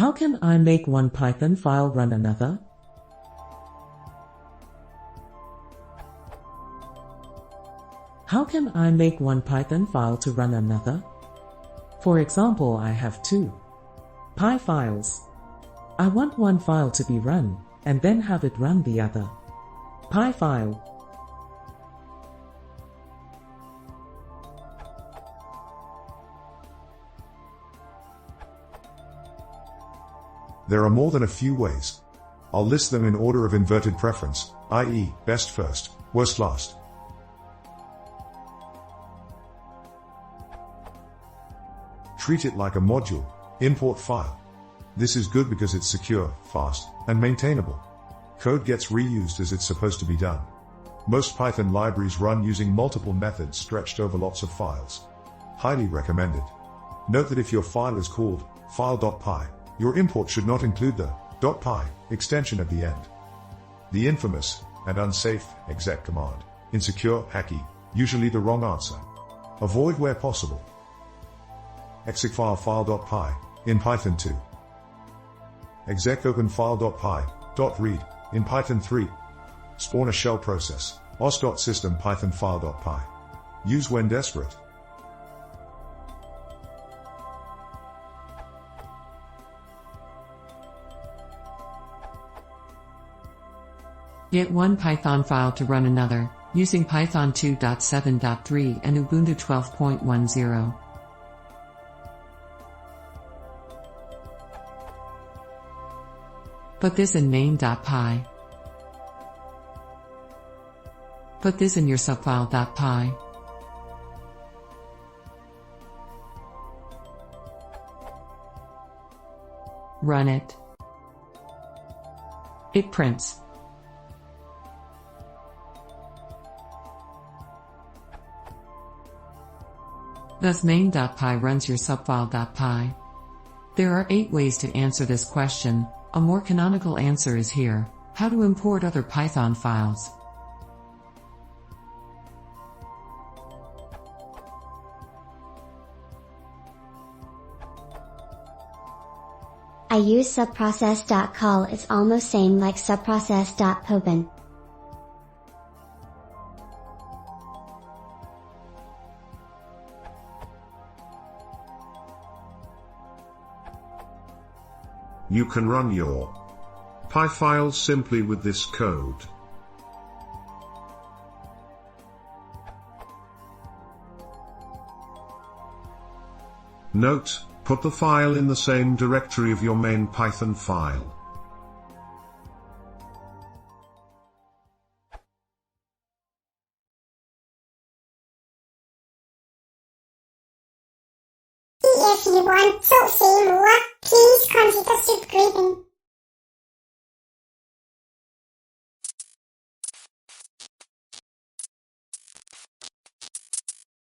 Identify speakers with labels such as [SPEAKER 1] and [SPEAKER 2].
[SPEAKER 1] How can I make one Python file run another? How can I make one Python file to run another? For example, I have two Py files. I want one file to be run, and then have it run the other Py file.
[SPEAKER 2] There are more than a few ways. I'll list them in order of inverted preference, i.e., best first, worst last. Treat it like a module, import file. This is good because it's secure, fast, and maintainable. Code gets reused as it's supposed to be done. Most Python libraries run using multiple methods stretched over lots of files. Highly recommended. Note that if your file is called file.py, your import should not include the .py extension at the end. The infamous and unsafe exec command, insecure, hacky, usually the wrong answer. Avoid where possible. Execfile file.py in Python 2. Exec open file.py.read in Python 3. Spawn a shell process, os.system python file.py. Use when desperate.
[SPEAKER 1] Get one Python file to run another, using Python 2.7.3 and Ubuntu 12.10. Put this in main.py. Put this in your subfile.py. Run it. It prints. Thus main.py runs your subfile.py. There are 8 ways to answer this question. A more canonical answer is here: how to import other Python files.
[SPEAKER 3] I use subprocess.call. It's almost same like subprocess.poben.
[SPEAKER 4] You can run your Py file simply with this code. Note: put the file in the same directory of your main Python file.
[SPEAKER 5] If you want to see more, please consider subscribing.